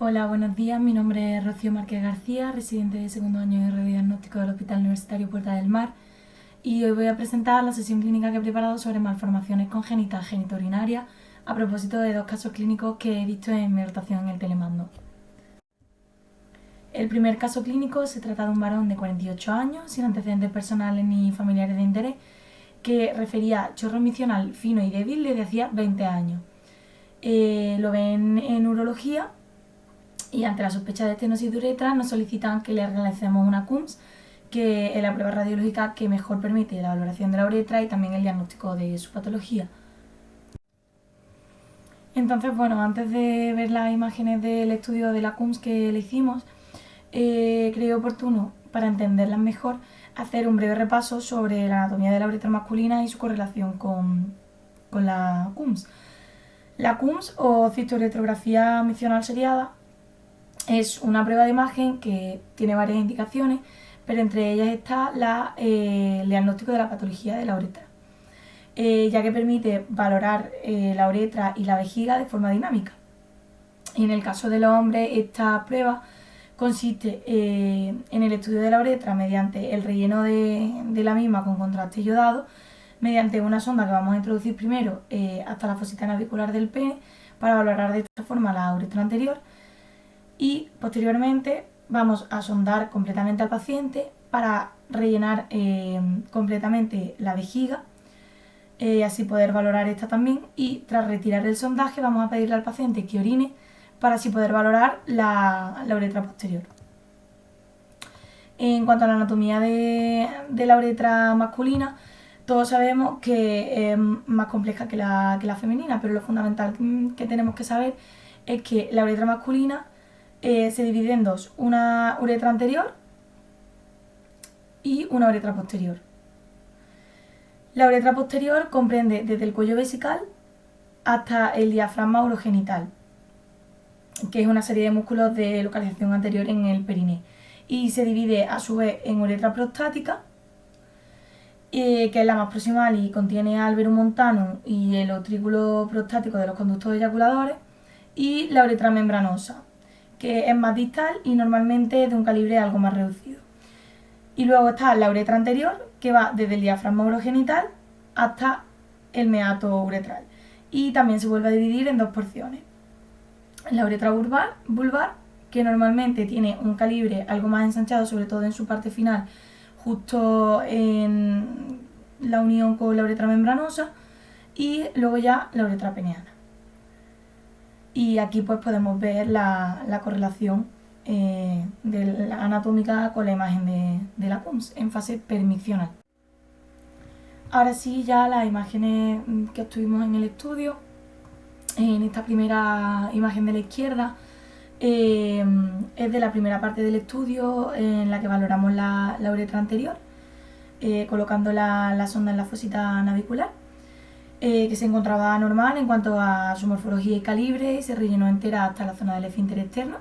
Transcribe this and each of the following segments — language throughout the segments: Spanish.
Hola, buenos días. Mi nombre es Rocío Márquez García, residente de segundo año de radiodiagnóstico del Hospital Universitario Puerta del Mar, y hoy voy a presentar la sesión clínica que he preparado sobre malformaciones congénitas genitourinarias a propósito de dos casos clínicos que he visto en mi rotación en el telemando. El primer caso clínico se trata de un varón de 48 años, sin antecedentes personales ni familiares de interés, que refería chorro micional fino y débil desde hacía 20 años. Lo ven en urología y ante la sospecha de estenosis de uretra nos solicitan que le realicemos una CUMS, que es la prueba radiológica que mejor permite la valoración de la uretra y también el diagnóstico de su patología. Entonces, bueno, antes de ver las imágenes del estudio de la CUMS que le hicimos, creo oportuno, para entenderlas mejor, hacer un breve repaso sobre la anatomía de la uretra masculina y su correlación con la CUMS. La CUMS, o cistoretrografía micional seriada, es una prueba de imagen que tiene varias indicaciones, pero entre ellas está el diagnóstico de la patología de la uretra, ya que permite valorar la uretra y la vejiga de forma dinámica. Y en el caso de los hombres, esta prueba consiste en el estudio de la uretra mediante el relleno de la misma con contraste iodado, mediante una sonda que vamos a introducir primero hasta la fosita navicular del pene para valorar de esta forma la uretra anterior, y posteriormente vamos a sondar completamente al paciente para rellenar completamente la vejiga, así poder valorar esta también, y tras retirar el sondaje vamos a pedirle al paciente que orine para así poder valorar la uretra posterior. En cuanto a la anatomía de la uretra masculina, todos sabemos que es más compleja que la femenina, pero lo fundamental que tenemos que saber es que la uretra masculina se divide en dos: una uretra anterior y una uretra posterior. La uretra posterior comprende desde el cuello vesical hasta el diafragma urogenital, que es una serie de músculos de localización anterior en el periné, y se divide a su vez en uretra prostática, que es la más proximal y contiene al verum montanum y el utrículo prostático de los conductos eyaculadores, y la uretra membranosa, que es más distal y normalmente de un calibre algo más reducido. Y luego está la uretra anterior, que va desde el diafragma urogenital hasta el meato uretral, y también se vuelve a dividir en dos porciones: la uretra vulvar, que normalmente tiene un calibre algo más ensanchado, sobre todo en su parte final, justo en la unión con la uretra membranosa, y luego ya la uretra peneana. Y aquí pues podemos ver la correlación de la anatómica con la imagen de la CUMS en fase permisional. Ahora sí, ya las imágenes que obtuvimos en el estudio. En esta primera imagen de la izquierda es de la primera parte del estudio, en la que valoramos la uretra anterior, colocando la sonda en la fosita navicular, que se encontraba normal en cuanto a su morfología y calibre, y se rellenó entera hasta la zona del esfínter externo.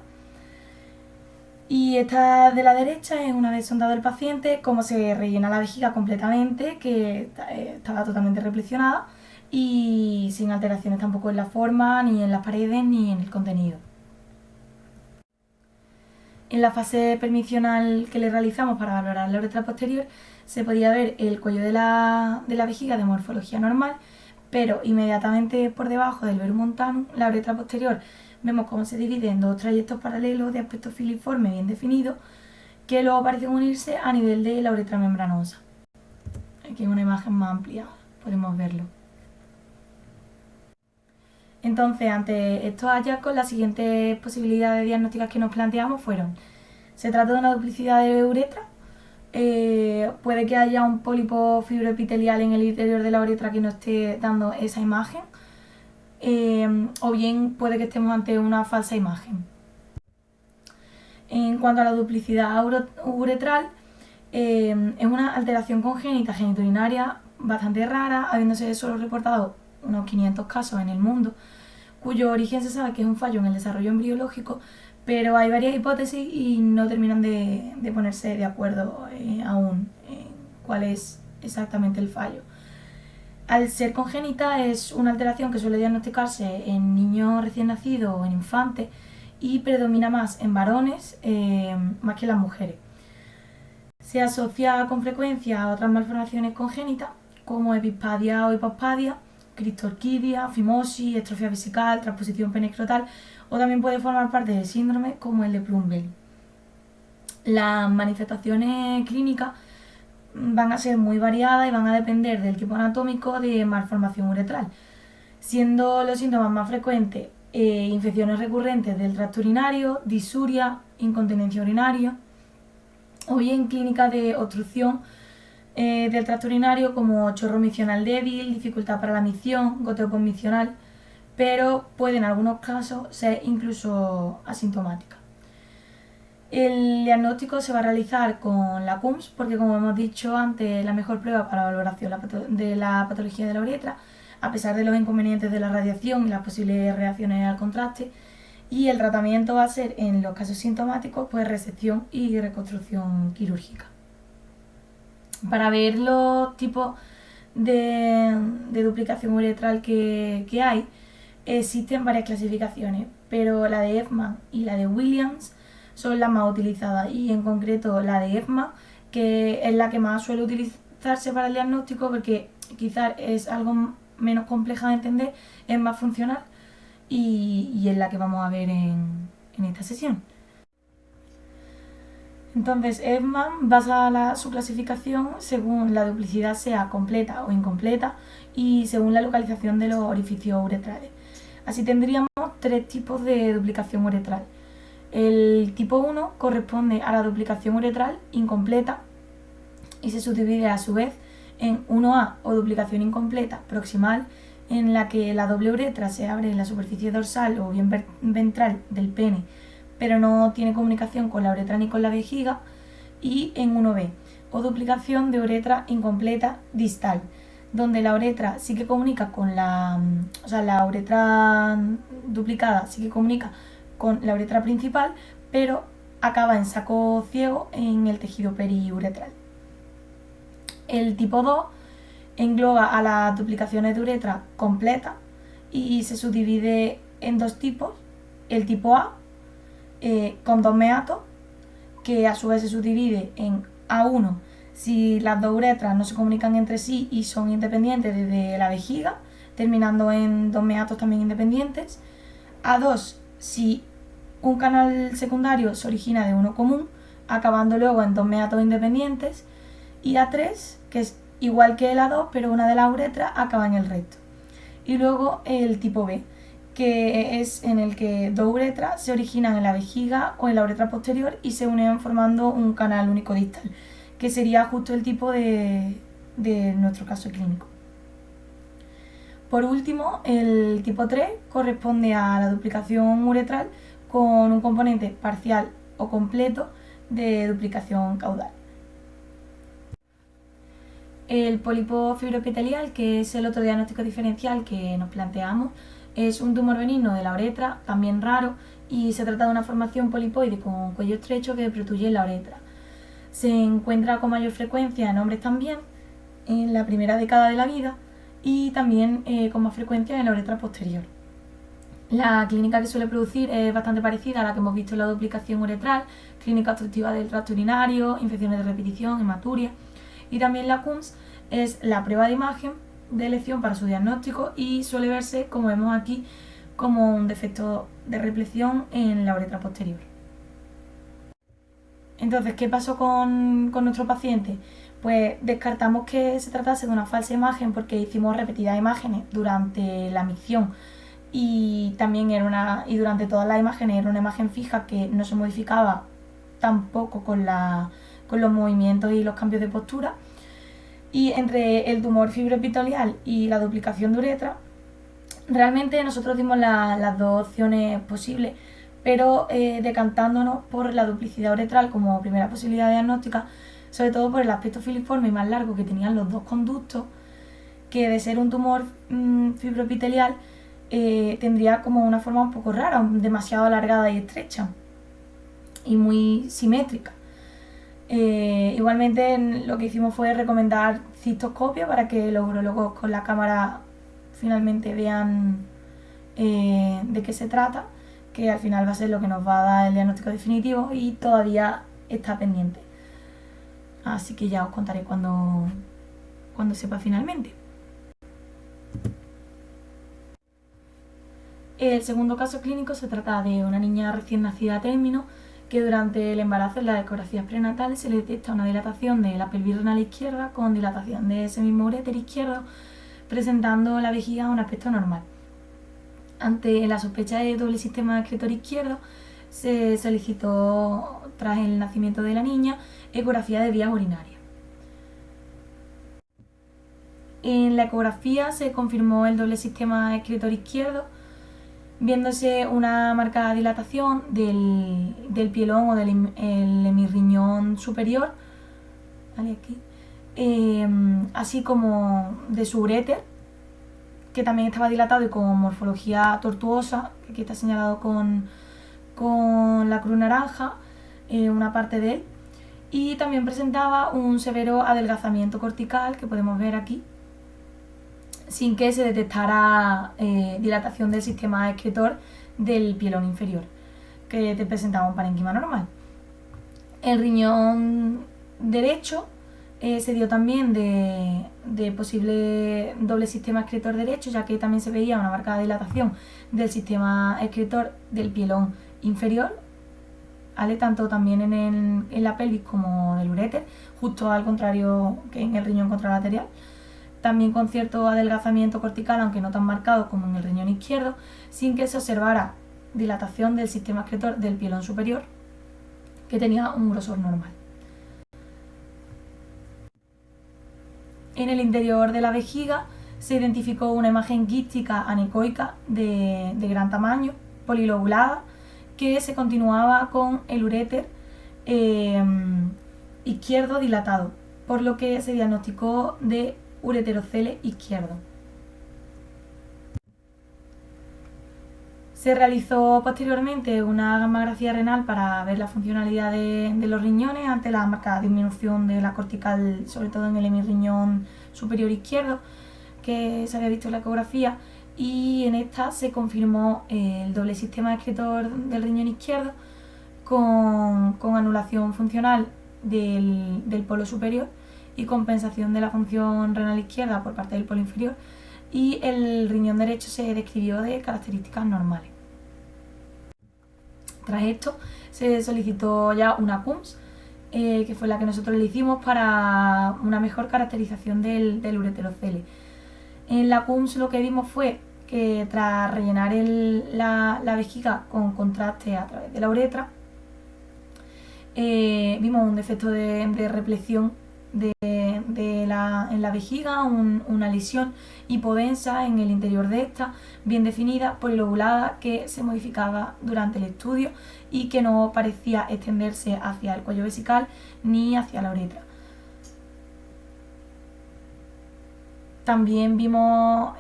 Y esta de la derecha es, una vez sondado el paciente, cómo se rellena la vejiga completamente, que estaba totalmente reflexionada y sin alteraciones tampoco en la forma, ni en las paredes, ni en el contenido. En la fase permisional que le realizamos para valorar la uretra posterior, se podía ver el cuello de la vejiga de morfología normal, pero inmediatamente por debajo del verum montanum, la uretra posterior, vemos cómo se divide en dos trayectos paralelos de aspecto filiforme bien definido, que luego parecen unirse a nivel de la uretra membranosa. Aquí en una imagen más amplia podemos verlo. Entonces, ante estos hallazgos, las siguientes posibilidades diagnósticas que nos planteamos fueron: se trata de una duplicidad de uretra, puede que haya un pólipo fibroepitelial en el interior de la uretra que no esté dando esa imagen, o bien puede que estemos ante una falsa imagen. En cuanto a la duplicidad uretral, es una alteración congénita genitourinaria bastante rara, habiéndose solo reportado unos 500 casos en el mundo, cuyo origen se sabe que es un fallo en el desarrollo embriológico, pero hay varias hipótesis y no terminan de ponerse de acuerdo aún en cuál es exactamente el fallo. Al ser congénita, es una alteración que suele diagnosticarse en niños recién nacidos o en infantes, y predomina más en varones más que en las mujeres. Se asocia con frecuencia a otras malformaciones congénitas como epispadia o hipospadia, criptorquidia, fimosis, estrofia vesical, transposición penescrotal, o también puede formar parte de síndromes como el de Plumberry. Las manifestaciones clínicas van a ser muy variadas y van a depender del tipo anatómico de malformación uretral, siendo los síntomas más frecuentes infecciones recurrentes del tracto urinario, disuria, incontinencia urinaria, o bien clínicas de obstrucción del tracto urinario como chorro micional débil, dificultad para la micción, goteo posmicional, pero puede en algunos casos ser incluso asintomática. El diagnóstico se va a realizar con la CUMS porque, como hemos dicho antes, es la mejor prueba para la valoración de la patología de la uretra, a pesar de los inconvenientes de la radiación y las posibles reacciones al contraste. Y el tratamiento va a ser, en los casos sintomáticos, pues resección y reconstrucción quirúrgica. Para ver los tipos de duplicación uretral que hay, existen varias clasificaciones, pero la de Effman y la de Williams son las más utilizadas, y en concreto la de Effman, que es la que más suele utilizarse para el diagnóstico porque quizás es algo menos compleja de entender, es más funcional y es la que vamos a ver en esta sesión. Entonces, Effman basa su clasificación según la duplicidad sea completa o incompleta y según la localización de los orificios uretrales. Así tendríamos tres tipos de duplicación uretral. El tipo 1 corresponde a la duplicación uretral incompleta y se subdivide a su vez en 1A o duplicación incompleta proximal, en la que la doble uretra se abre en la superficie dorsal o bien ventral del pene, pero no tiene comunicación con la uretra ni con la vejiga, y en 1B o duplicación de uretra incompleta distal, donde la uretra sí que comunica con la uretra duplicada sí que comunica con la uretra principal, pero acaba en saco ciego en el tejido periuretral. El tipo 2 engloba a las duplicaciones de uretra completa y se subdivide en dos tipos. El tipo A, con dos meatos, que a su vez se subdivide en A1 si las dos uretras no se comunican entre sí y son independientes desde la vejiga, terminando en dos meatos también independientes. A2 si un canal secundario se origina de uno común, acabando luego en dos meatos independientes. Y A3, que es igual que el A2, pero una de las uretras acaba en el recto. Y luego el tipo B, que es en el que dos uretras se originan en la vejiga o en la uretra posterior y se unen formando un canal único distal, que sería justo el tipo de nuestro caso clínico. Por último, el tipo 3 corresponde a la duplicación uretral con un componente parcial o completo de duplicación caudal. El pólipo fibroepitelial, que es el otro diagnóstico diferencial que nos planteamos, es un tumor benigno de la uretra, también raro, y se trata de una formación polipoide con cuello estrecho que protruye la uretra. Se encuentra con mayor frecuencia en hombres también, en la primera década de la vida, y también con más frecuencia en la uretra posterior. La clínica que suele producir es bastante parecida a la que hemos visto en la duplicación uretral: clínica obstructiva del tracto urinario, infecciones de repetición, hematuria. Y también la CUMS es la prueba de imagen de elección para su diagnóstico y suele verse, como vemos aquí, como un defecto de repleción en la uretra posterior. Entonces, ¿qué pasó con nuestro paciente? Pues descartamos que se tratase de una falsa imagen porque hicimos repetidas imágenes durante la micción y también durante todas las imágenes era una imagen fija que no se modificaba tampoco con los movimientos y los cambios de postura. Y entre el tumor fibroepitelial y la duplicación de uretra, realmente nosotros dimos las dos opciones posibles, pero decantándonos por la duplicidad uretral como primera posibilidad diagnóstica, sobre todo por el aspecto filiforme y más largo que tenían los dos conductos, que de ser un tumor fibroepitelial tendría como una forma un poco rara, demasiado alargada y estrecha y muy simétrica. Igualmente lo que hicimos fue recomendar cistoscopia para que los urólogos con la cámara finalmente vean de qué se trata, que al final va a ser lo que nos va a dar el diagnóstico definitivo y todavía está pendiente. Así que ya os contaré cuando sepa finalmente. El segundo caso clínico se trata de una niña recién nacida a término que durante el embarazo en las ecografías prenatales se le detecta una dilatación de la pelvis renal izquierda con dilatación de ese mismo uréter izquierdo, presentando la vejiga un aspecto normal. Ante la sospecha de doble sistema excretor izquierdo, se solicitó, tras el nacimiento de la niña, ecografía de vías urinarias. En la ecografía se confirmó el doble sistema excretor izquierdo, viéndose una marcada dilatación del pielón o del hemirriñón superior, ¿vale? Aquí, así como de su uréter, que también estaba dilatado y con morfología tortuosa, que aquí está señalado con la cruz naranja, una parte de él, y también presentaba un severo adelgazamiento cortical, que podemos ver aquí, sin que se detectara dilatación del sistema excretor del pielón inferior, que te presentaba un parénquima normal. El riñón derecho se dio también de posible doble sistema excretor derecho, ya que también se veía una marcada dilatación del sistema excretor del pielón inferior, ¿vale? Tanto también en la pelvis como en el uréter, justo al contrario que en el riñón contralateral. También con cierto adelgazamiento cortical, aunque no tan marcado como en el riñón izquierdo, sin que se observara dilatación del sistema excretor del pielón superior, que tenía un grosor normal. En el interior de la vejiga se identificó una imagen quística anecoica de gran tamaño, polilobulada, que se continuaba con el uréter izquierdo dilatado, por lo que se diagnosticó de ureterocele izquierdo. Se realizó posteriormente una gammagrafía renal para ver la funcionalidad de los riñones ante la marcada disminución de la cortical, sobre todo en el hemirriñón superior izquierdo, que se había visto en la ecografía, y en esta se confirmó el doble sistema excretor del riñón izquierdo con anulación funcional del polo superior y compensación de la función renal izquierda por parte del polo inferior, y el riñón derecho se describió de características normales. Tras esto se solicitó ya una CUMS, que fue la que nosotros le hicimos para una mejor caracterización del ureterocele. En la CUMS lo que vimos fue que tras rellenar la vejiga con contraste a través de la uretra, vimos un defecto de repleción en la vejiga, una lesión hipodensa en el interior de esta, bien definida, polilobulada, que se modificaba durante el estudio y que no parecía extenderse hacia el cuello vesical ni hacia la uretra. También vimos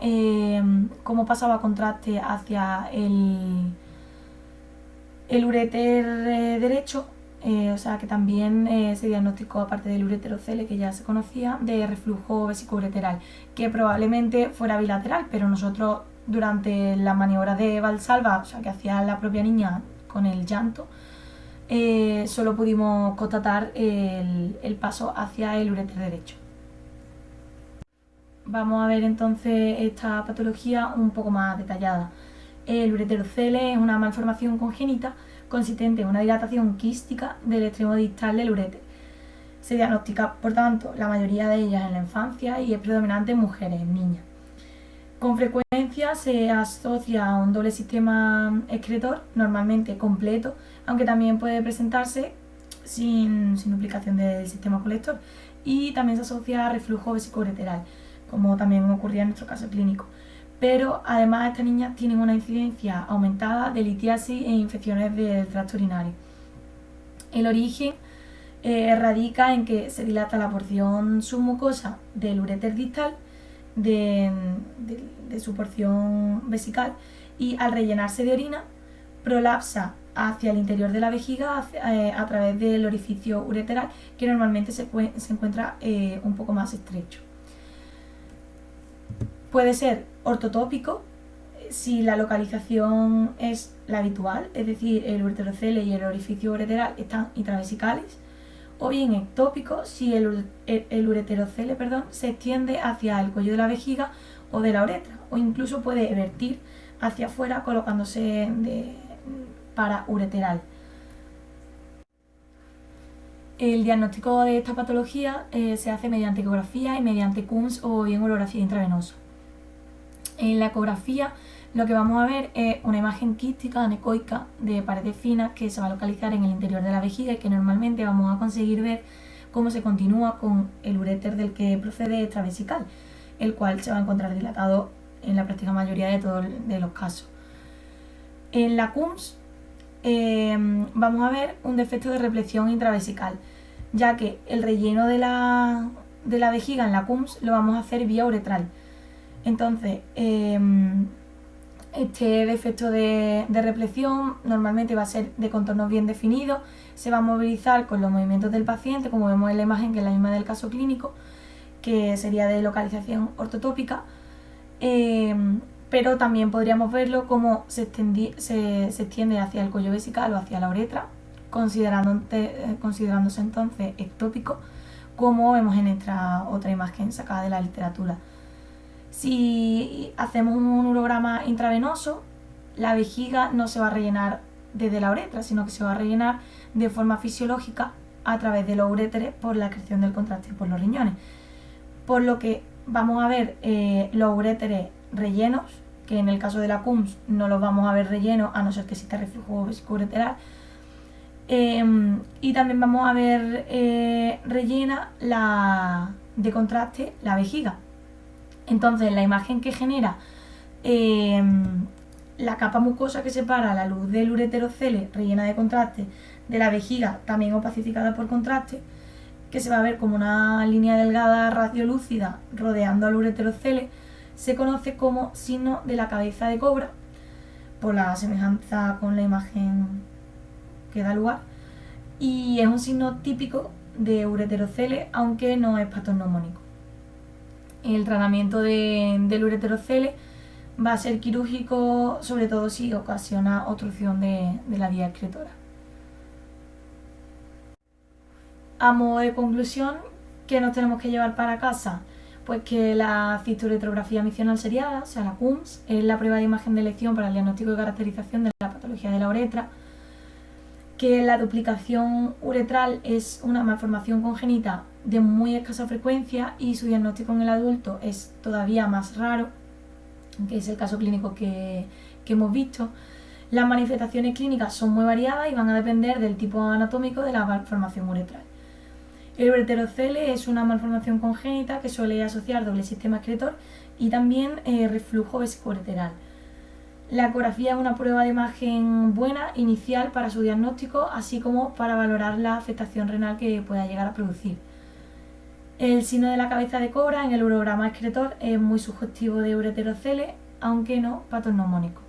cómo pasaba contraste hacia el uréter derecho, o sea que también se diagnosticó, aparte del ureterocele que ya se conocía, de reflujo vesicoureteral, que probablemente fuera bilateral, pero nosotros durante la maniobra de Valsalva, o sea que hacía la propia niña con el llanto, solo pudimos constatar el paso hacia el uréter derecho. Vamos a ver entonces esta patología un poco más detallada. El ureterocele es una malformación congénita consistente en una dilatación quística del extremo distal del uréter. Se diagnostica, por tanto, la mayoría de ellas en la infancia y es predominante en mujeres, en niñas. Con frecuencia se asocia a un doble sistema excretor, normalmente completo, aunque también puede presentarse sin duplicación del sistema colector, y también se asocia a reflujo vesicoureteral, como también ocurría en nuestro caso clínico. Pero además estas niñas tienen una incidencia aumentada de litiasis e infecciones del tracto urinario. El origen radica en que se dilata la porción submucosa del uréter distal, de su porción vesical, y al rellenarse de orina prolapsa hacia el interior de la vejiga a través del orificio ureteral, que normalmente se encuentra un poco más estrecho. Puede ser ortotópico, si la localización es la habitual, es decir, el ureterocele y el orificio ureteral están intravesicales, o bien ectópico, si el ureterocele se extiende hacia el cuello de la vejiga o de la uretra, o incluso puede vertir hacia afuera colocándose paraureteral. El diagnóstico de esta patología se hace mediante ecografía y mediante Coombs o bien urografía intravenosa. En la ecografía lo que vamos a ver es una imagen quística anecoica de paredes finas que se va a localizar en el interior de la vejiga y que normalmente vamos a conseguir ver cómo se continúa con el uréter del que procede extravesical, el cual se va a encontrar dilatado en la práctica mayoría de los casos. En la Coombs vamos a ver un defecto de repleción intravesical, ya que el relleno de la vejiga en la Coombs lo vamos a hacer vía uretral. Entonces, este defecto de repleción normalmente va a ser de contornos bien definidos, se va a movilizar con los movimientos del paciente, como vemos en la imagen, que es la misma del caso clínico, que sería de localización ortotópica, pero también podríamos verlo como se extiende hacia el cuello vesical o hacia la uretra, considerándose entonces ectópico, como vemos en esta otra imagen sacada de la literatura. Si hacemos un urograma intravenoso, la vejiga no se va a rellenar desde la uretra, sino que se va a rellenar de forma fisiológica a través de los uréteres por la excreción del contraste por los riñones. Por lo que vamos a ver los uréteres rellenos, que en el caso de la Coombs no los vamos a ver rellenos a no ser que exista reflujo vesicoureteral. Y también vamos a ver rellena de contraste la vejiga. Entonces, la imagen que genera la capa mucosa que separa la luz del ureterocele rellena de contraste de la vejiga, también opacificada por contraste, que se va a ver como una línea delgada radiolúcida rodeando al ureterocele, se conoce como signo de la cabeza de cobra, por la semejanza con la imagen que da lugar, y es un signo típico de ureterocele, aunque no es patognomónico. El tratamiento del ureterocele va a ser quirúrgico, sobre todo si ocasiona obstrucción de la vía excretora. A modo de conclusión, ¿qué nos tenemos que llevar para casa? Pues que la cisturetrografía misional seriada, o sea la Coombs, es la prueba de imagen de elección para el diagnóstico y caracterización de la patología de la uretra, que la duplicación uretral es una malformación congénita de muy escasa frecuencia y su diagnóstico en el adulto es todavía más raro, que es el caso clínico que hemos visto. Las manifestaciones clínicas son muy variadas y van a depender del tipo anatómico de la malformación uretral. El ureterocele es una malformación congénita que suele asociar doble sistema excretor y también reflujo vesicoureteral. La ecografía es una prueba de imagen buena, inicial para su diagnóstico, así como para valorar la afectación renal que pueda llegar a producir. El signo de la cabeza de cobra en el urograma excretor es muy sugestivo de ureterocele, aunque no patognomónico.